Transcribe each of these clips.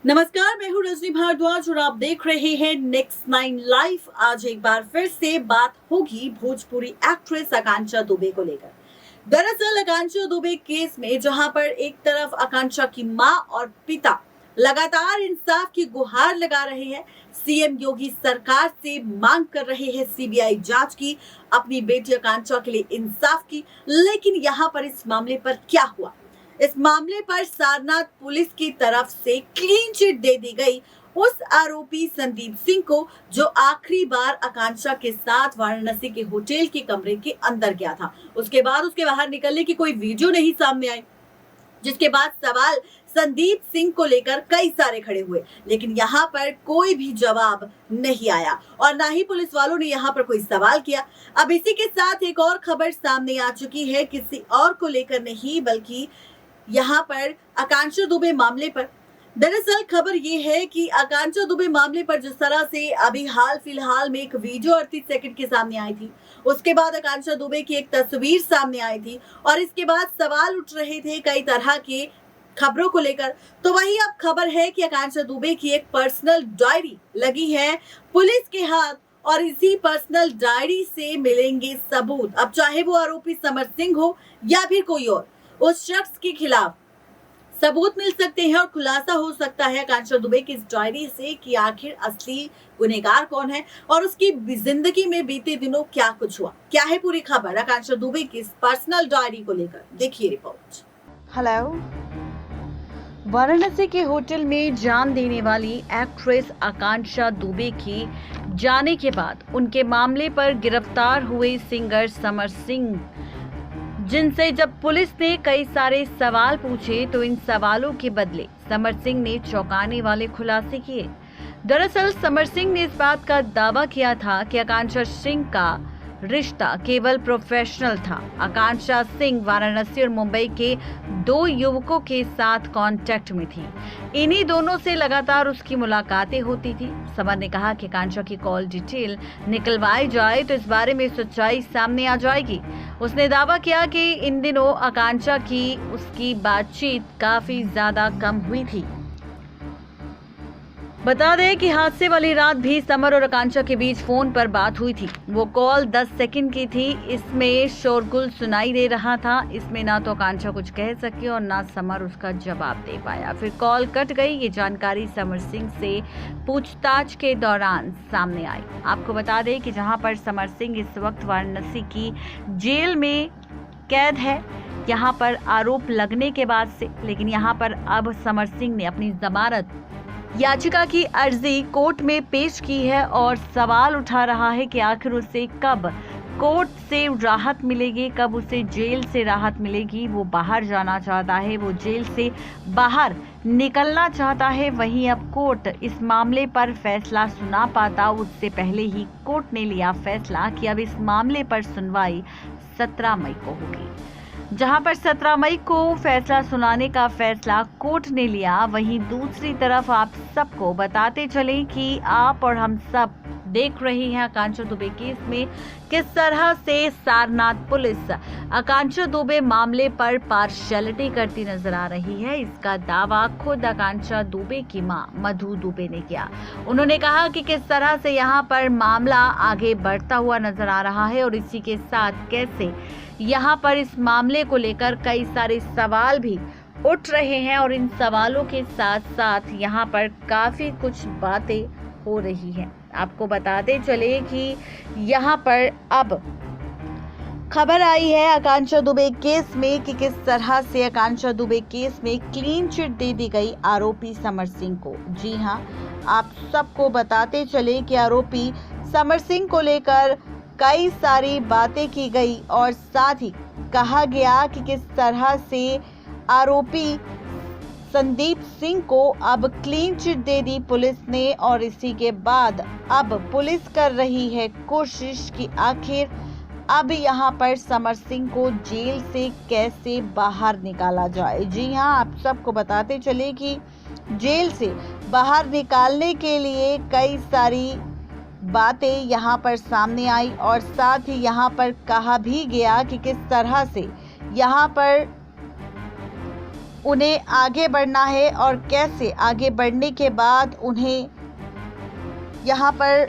नमस्कार, मैं हूँ रजनी भारद्वाज और आप देख रहे हैं नेक्स्ट 9 लाइव। आज एक बार फिर से बात होगी भोजपुरी एक्ट्रेस आकांक्षा दुबे को लेकर। दरअसल आकांक्षा दुबे केस में जहां पर एक तरफ आकांक्षा की मां और पिता लगातार इंसाफ की गुहार लगा रहे हैं, सीएम योगी सरकार से मांग कर रहे हैं सीबीआई जांच की, अपनी बेटी आकांक्षा के लिए इंसाफ की। लेकिन यहाँ पर इस मामले पर क्या हुआ? इस मामले पर सारनाथ पुलिस की तरफ से क्लीन चिट दे दी गई उस आरोपी संदीप सिंह को, जो आखिरी बार आकांक्षा के साथ वाराणसी के होटल के कमरे के अंदर गया था। उसके बाद उसके बाहर निकलने की कोई वीडियो नहीं सामने आई, जिसके बाद सवाल संदीप सिंह को लेकर कई सारे खड़े हुए, लेकिन यहाँ पर कोई भी जवाब नहीं आया और ना ही पुलिस वालों ने यहाँ पर कोई सवाल किया। अब इसी के साथ एक और खबर सामने आ चुकी है, किसी और को लेकर नहीं बल्कि यहाँ पर आकांक्षा दुबे मामले पर। दरअसल खबर ये है कि आकांक्षा दुबे मामले पर जिस तरह से अभी हाल फिलहाल में एक वीडियो 38 सेकंड के सामने आई थी, उसके बाद आकांक्षा दुबे की एक तस्वीर सामने आई थी और इसके बाद सवाल उठ रहे थे कई तरह के खबरों को लेकर। तो वही अब खबर है कि आकांक्षा दुबे की एक पर्सनल डायरी लगी है पुलिस के हाथ और इसी पर्सनल डायरी से मिलेंगे सबूत। अब चाहे वो आरोपी समर सिंह हो या फिर कोई और, उस शख्स के खिलाफ सबूत मिल सकते हैं और खुलासा हो सकता है आकांक्षा दुबे की इस डायरी से कि आखिर असली गुनहगार कौन है और उसकी जिंदगी में बीते दिनों क्या कुछ हुआ। क्या है पूरी खबर आकांक्षा दुबे की इस पर्सनल डायरी को लेकर, देखिए रिपोर्ट। हेलो। वाराणसी के होटल में जान देने वाली एक्ट्रेस आकांक्षा दुबे की जाने के बाद उनके मामले पर गिरफ्तार हुए सिंगर समर सिंह, जिनसे जब पुलिस ने कई सारे सवाल पूछे तो इन सवालों के बदले समर सिंह ने चौंकाने वाले खुलासे किए। दरअसल समर सिंह ने इस बात का दावा किया था कि आकांक्षा सिंह का रिश्ता केवल प्रोफेशनल था। आकांक्षा सिंह वाराणसी और मुंबई के 2 युवकों के साथ कांटेक्ट में थी। इन्हीं दोनों से लगातार उसकी मुलाकातें होती थी। समर ने कहा कि आकांक्षा की कॉल डिटेल निकलवाई जाए तो इस बारे में सच्चाई सामने आ जाएगी। उसने दावा किया कि इन दिनों आकांक्षा की उसकी बातचीत काफी ज्यादा कम हुई थी। बता दें कि हादसे वाली रात भी समर और आकांक्षा के बीच फोन पर बात हुई थी। वो कॉल 10 सेकंड की थी। इसमें शोरगुल सुनाई दे रहा था। इसमें ना तो आकांक्षा कुछ कह सकी और ना समर उसका जवाब दे पाया। फिर कॉल कट गई। ये जानकारी समर सिंह से पूछताछ के दौरान सामने आई। आपको बता दें कि जहां पर समर सिंह इस वक्त वाराणसी की जेल में कैद है, यहाँ पर आरोप लगने के बाद से, लेकिन यहाँ पर अब समर सिंह ने अपनी जमानत याचिका की अर्जी कोर्ट में पेश की है और सवाल उठा रहा है कि आखिर उसे कब कोर्ट से राहत मिलेगी, कब उसे जेल से राहत मिलेगी। वो बाहर जाना चाहता है, वो जेल से बाहर निकलना चाहता है। वहीं अब कोर्ट इस मामले पर फैसला सुना पाता, उससे पहले ही कोर्ट ने लिया फैसला कि अब इस मामले पर सुनवाई 17 मई को होगी। जहां पर 17 मई को फैसला सुनाने का फैसला कोर्ट ने लिया, वहीं दूसरी तरफ आप सबको बताते चलें कि आप और हम सब देख रहे हैं आकांक्षा दुबे केस में किस तरह से सारनाथ पुलिस आकांक्षा दुबे मामले पर पार्शियलिटी करती नजर आ रही है। इसका दावा खुद आकांक्षा दुबे की मां मधु दुबे ने किया। उन्होंने कहा कि किस तरह से यहाँ पर मामला आगे बढ़ता हुआ नजर आ रहा है और इसी के साथ कैसे यहाँ पर इस मामले को लेकर कई सारे सवाल भी उठ रहे हैं और इन सवालों के साथ साथ यहाँ पर काफी कुछ बातें हो रही हैं। आपको बताते चले कि यहाँ पर अब खबर आई है आकांक्षा दुबे केस में कि किस तरह से आकांक्षा दुबे केस में क्लीन चिट दे दी गई आरोपी समर सिंह को। जी हाँ, आप सबको बताते चले कि आरोपी समर सिंह को लेकर कई सारी बातें की गई और साथ ही कहा गया कि किस तरह से आरोपी संदीप सिंह को अब क्लीन चिट दे दी पुलिस ने और इसी के बाद अब पुलिस कर रही है कोशिश कि आखिर अब यहाँ पर समर सिंह को जेल से कैसे बाहर निकाला जाए। जी हाँ, आप सबको बताते चले कि जेल से बाहर निकालने के लिए कई सारी बातें यहाँ पर सामने आई और साथ ही यहाँ पर कहा भी गया कि किस तरह से यहाँ पर उन्हें आगे बढ़ना है और कैसे आगे बढ़ने के बाद उन्हें यहाँ पर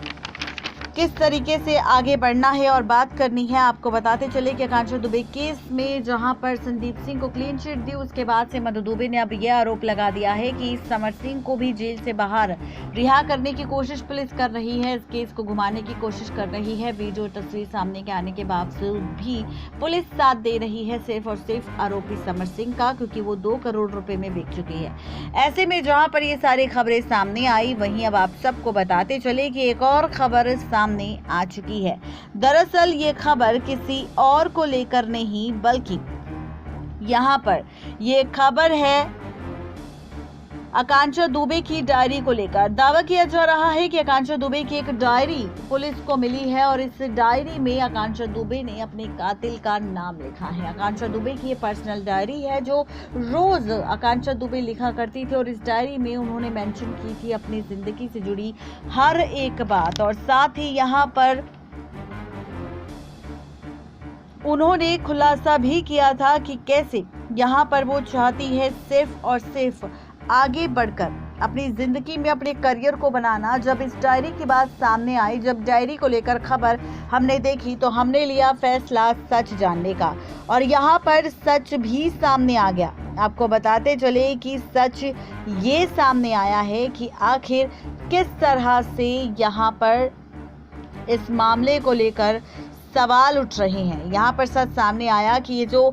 किस तरीके से आगे बढ़ना है और बात करनी है। आपको बताते चले कि आकांक्षा दुबे केस में जहां पर संदीप सिंह को क्लीन चिट दी, उसके बाद से मधु दुबे ने अब यह आरोप लगा दिया है कि समर सिंह को भी जेल से बाहर रिहा करने की कोशिश पुलिस कर रही है, इस केस को घुमाने की कोशिश कर रही है। वीडियो तस्वीर सामने के आने के बावजूद भी पुलिस साथ दे रही है सिर्फ और सिर्फ आरोपी समर सिंह का, क्योंकि वो 2 करोड़ रुपए में बिक चुकी है। ऐसे में जहां पर ये सारी खबरें सामने आई, वहीं अब आप सबको बताते चले कि एक और खबर सामने आ चुकी है। दरअसल ये खबर किसी और को लेकर नहीं, बल्कि यहाँ पर ये खबर है आकांक्षा दुबे की डायरी को लेकर। दावा किया जा रहा है कि आकांक्षा दुबे की एक डायरी पुलिस को मिली है और इस डायरी में आकांक्षा दुबे ने अपने कातिल का नाम लिखा है। आकांक्षा दुबे की ये पर्सनल डायरी है जो रोज आकांक्षा दुबे लिखा करती थी और इस डायरी में उन्होंने मेंशन की थी अपनी जिंदगी से जुड़ी हर एक बात, और साथ ही यहाँ पर उन्होंने खुलासा भी किया था कि कैसे यहाँ पर वो चाहती है सिर्फ और सिर्फ आगे बढ़कर अपनी जिंदगी में अपने करियर को बनाना। जब इस डायरी की बात सामने आई, जब डायरी को लेकर खबर हमने देखी, तो हमने लिया फैसला सच जानने का, और यहाँ पर सच भी सामने आ गया। आपको बताते चले कि सच ये सामने आया है कि आखिर किस तरह से यहाँ पर इस मामले को लेकर सवाल उठ रहे हैं। यहाँ पर सच सामने आया कि ये जो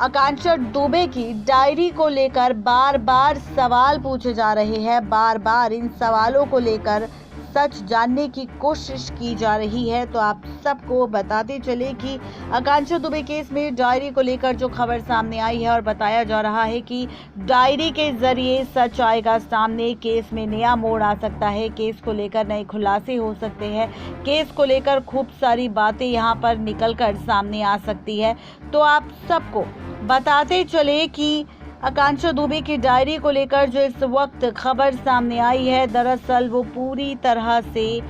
आकांक्षा दुबे की डायरी को लेकर बार बार सवाल पूछे जा रहे हैं, बार बार इन सवालों को लेकर सच जानने की कोशिश की जा रही है। तो आप सबको बताते चले कि आकांक्षा दुबे केस में डायरी को लेकर जो खबर सामने आई है और बताया जा रहा है कि डायरी के जरिए सच आएगा सामने, केस में नया मोड़ आ सकता है, केस को लेकर नए खुलासे हो सकते हैं, केस को लेकर खूब सारी बातें यहाँ पर निकलकर सामने आ सकती है। तो आप सबको बताते चले कि आकांक्षा दुबे की डायरी को लेकर जो इस वक्त खबर सामने आई है, दरअसल वो पूरी तरह से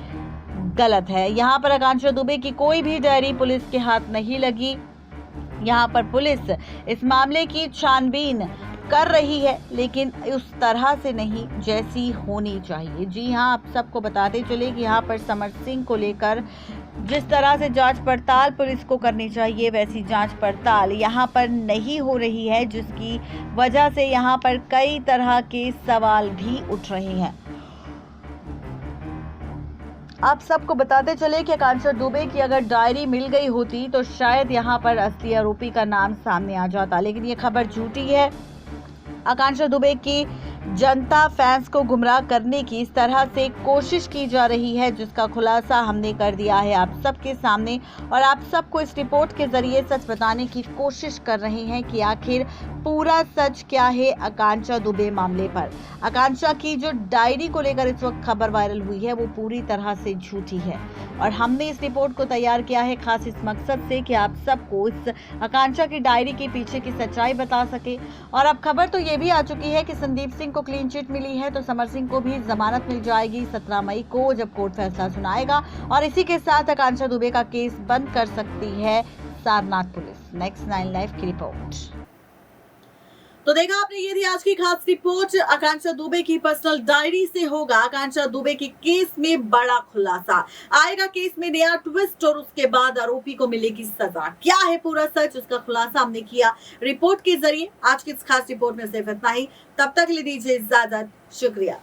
गलत है। यहाँ पर आकांक्षा दुबे की कोई भी डायरी पुलिस के हाथ नहीं लगी। यहाँ पर पुलिस इस मामले की छानबीन कर रही है, लेकिन उस तरह से नहीं जैसी होनी चाहिए। जी हाँ, आप सबको बताते चले कि यहाँ पर समर सिंह को लेकर जिस तरह से जांच पड़ताल पुलिस को करनी चाहिए, वैसी जांच पड़ताल यहाँ पर नहीं हो रही है, जिसकी वजह से यहाँ पर कई तरह के सवाल भी उठ रहे हैं। आप सबको बताते चले कि आकांक्षा दुबे की अगर डायरी मिल गई होती तो शायद यहाँ पर असली आरोपी का नाम सामने आ जाता, लेकिन ये खबर झूठी है। आकांक्षा दुबे की जनता फैंस को गुमराह करने की इस तरह से कोशिश की जा रही है, जिसका खुलासा हमने कर दिया है आप सबके सामने, और आप सबको इस रिपोर्ट के जरिए सच बताने की कोशिश कर रहे हैं कि आखिर पूरा सच क्या है आकांक्षा दुबे मामले पर। आकांक्षा की जो डायरी को लेकर इस वक्त खबर वायरल हुई है, वो पूरी तरह से झूठी है, और हमने इस रिपोर्ट को तैयार किया है खास इस मकसद से कि आप सबको इस आकांक्षा की डायरी के पीछे की सच्चाई बता सके। और अब खबर तो ये भी आ चुकी है कि संदीप सिंह को क्लीन चिट मिली है, तो समर सिंह को भी जमानत मिल जाएगी 17 मई को, जब कोर्ट फैसला सुनाएगा, और इसी के साथ आकांक्षा दुबे का केस बंद कर सकती है सारनाथ पुलिस। नेक्स्ट 9 लाइव की रिपोर्ट। तो देखा आपने, ये थी आज की खास रिपोर्ट। आकांक्षा दुबे की पर्सनल डायरी से होगा आकांक्षा दुबे के केस में बड़ा खुलासा, आएगा केस में नया ट्विस्ट, और उसके बाद आरोपी को मिलेगी सजा। क्या है पूरा सच, उसका खुलासा हमने किया रिपोर्ट के जरिए। आज की इस खास रिपोर्ट में सिर्फ इतना ही। तब तक ले दीजिए इजाजत, शुक्रिया।